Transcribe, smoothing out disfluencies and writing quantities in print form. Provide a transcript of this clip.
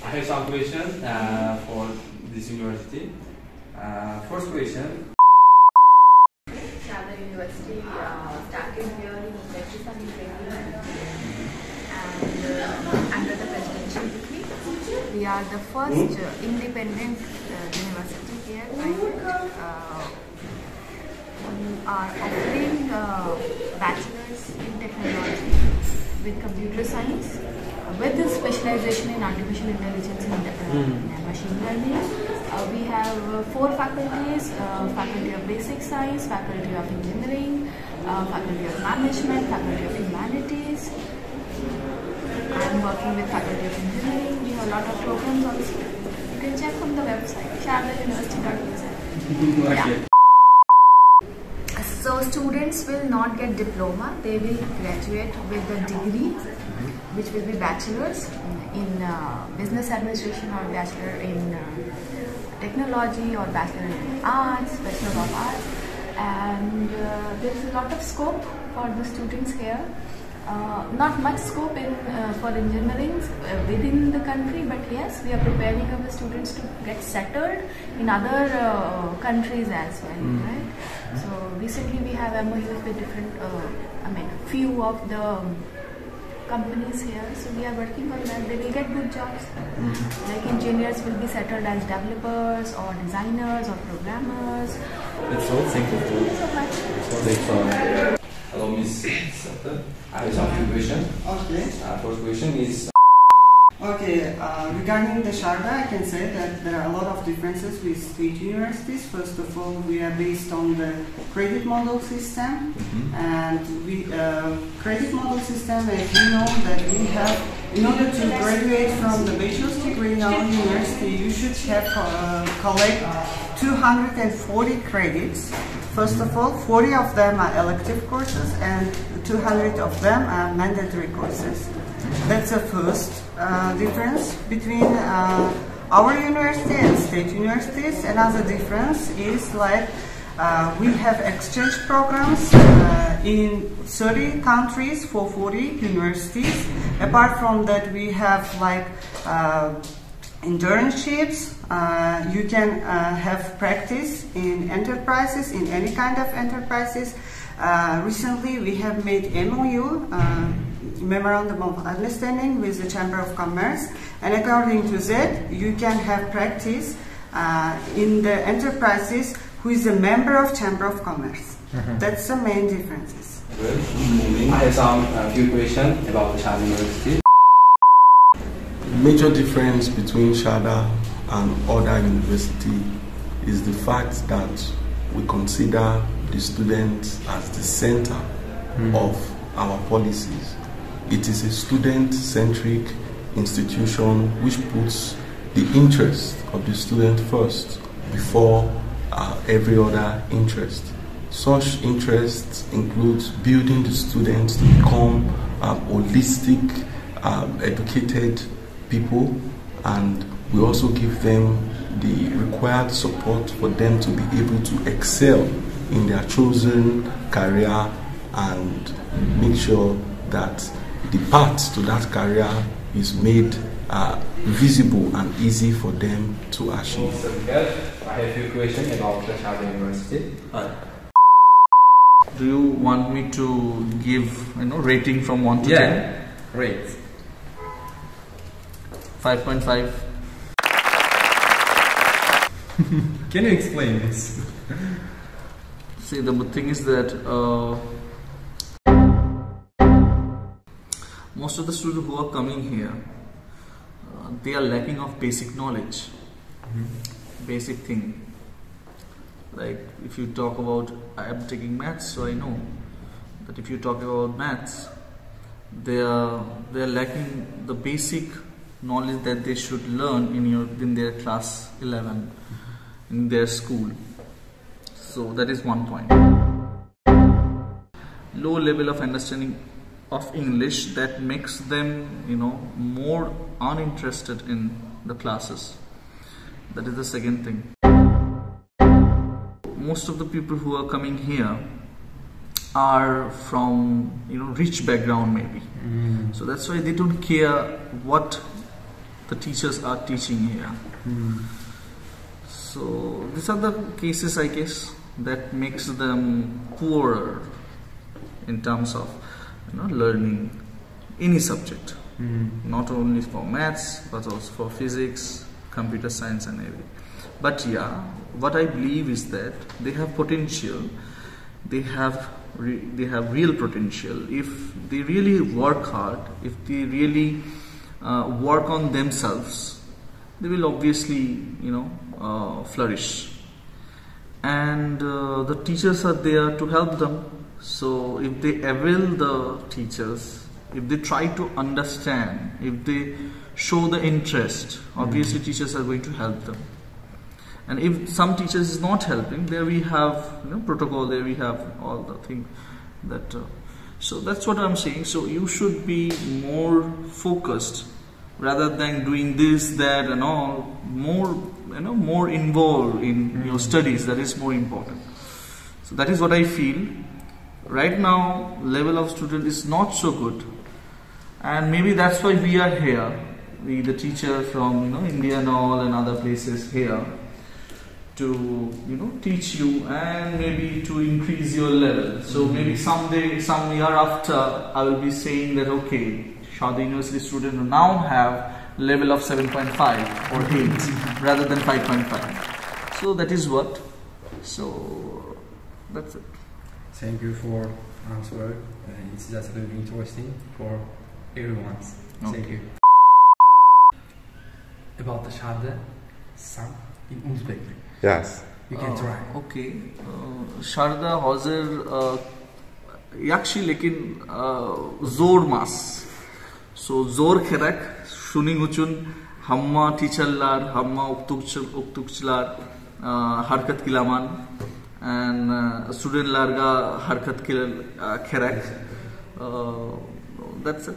I have some questions for this university. First question. Sharda University started here in Uzbekistan in 2019 and under the presidential decree. We are the first independent university here who are offering bachelor's in technology with computer science with the specialization in artificial intelligence and machine learning. We have 4 faculties: Faculty of Basic Science, Faculty of Engineering, Faculty of Management, Faculty of Humanities. I am working with Faculty of Engineering. We have a lot of programs also. You can check from the website, shardauniversity.uz. Yeah. So students will not get diploma, they will graduate with a degree which will be bachelor's in business administration or bachelor in technology or bachelor in arts, bachelor of arts, and there is a lot of scope for the students here. Not much scope in for engineering within the country, but yes, we are preparing our students to get settled in other countries as well, right? So recently we have MOUs with different, few of the companies here, so we are working on that. They will get good jobs. Like engineers will be settled as developers or designers or programmers. That's all. Thank you so much. Hello, Miss Sata. I have some few questions. Okay. First question is. Okay, regarding the Sharda, I can say that there are a lot of differences with state universities. First of all, we are based on the credit model system, and we credit model system, as you know, that we have, in order to graduate from the bachelor's degree in our university, you should have collect 240 credits. First of all, 40 of them are elective courses, and 200 of them are mandatory courses. That's the first difference between our university and state universities. Another difference is like we have exchange programs in 30 countries for 40 universities. Apart from that, we have like internships. You can have practice in enterprises, in any kind of enterprises. Recently, we have made MOU, Memorandum of Understanding, with the Chamber of Commerce, and according to that, you can have practice in the enterprises who is a member of Chamber of Commerce. That's the main differences. Well, I have some few questions about the Sharda University. The major difference between Sharda and other universities is the fact that we consider the students as the center of our policies. It is a student-centric institution which puts the interest of the student first before every other interest. Such interests include building the students to become holistic, educated people, and we also give them the required support for them to be able to excel in their chosen career and make sure that the path to that career is made visible and easy for them to achieve. So here, I have a few questions about the Sharda University. Do you want me to give rating from 1 to 10? Great. 5.5. Can you explain this? See, the thing is that most of the students who are coming here, they are lacking of basic knowledge, basic thing. Like if you talk about, I am taking maths, so I know that if you talk about maths, they are lacking the basic knowledge that they should learn in their class 11 in their school. So that is one point. Low level of understanding of English that makes them more uninterested in the classes. That is the second thing. Most of the people who are coming here are from rich background maybe. So that's why they don't care what the teachers are teaching here. So these are the cases, I guess, that makes them poorer in terms of learning any subject, not only for maths but also for physics, computer science and everything. But yeah, what I believe is that they have potential. They have real potential if they really work hard. If they really work on themselves, they will obviously flourish. And the teachers are there to help them. So if they avail the teachers, if they try to understand, if they show the interest, obviously teachers are going to help them. And if some teachers is not helping, there we have protocol, there we have all the thing that so that's what I'm saying. So you should be more focused rather than doing this, that and all, more involved in your studies. That is more important. So that is what I feel. Right now level of student is not so good, and maybe that's why we are here, the teacher from India and all and other places here, to teach you and maybe to increase your level. So maybe someday, some year after, I will be saying that okay, Sharda University students now have level of 7.5 or 8 rather than 5.5. So that is what. So that's it. Thank you for answer. It's just very interesting for everyone. Thank you. About the Sharda, some in Uzbek. Yes. You can try. Okay. Sharda hozir yakshi lekin zor mas. So zor kerak shuning uchun hamma teacherlar, hamma o'qituvchilar harakat qilaman, and studentlarga harakat kerak. That's it.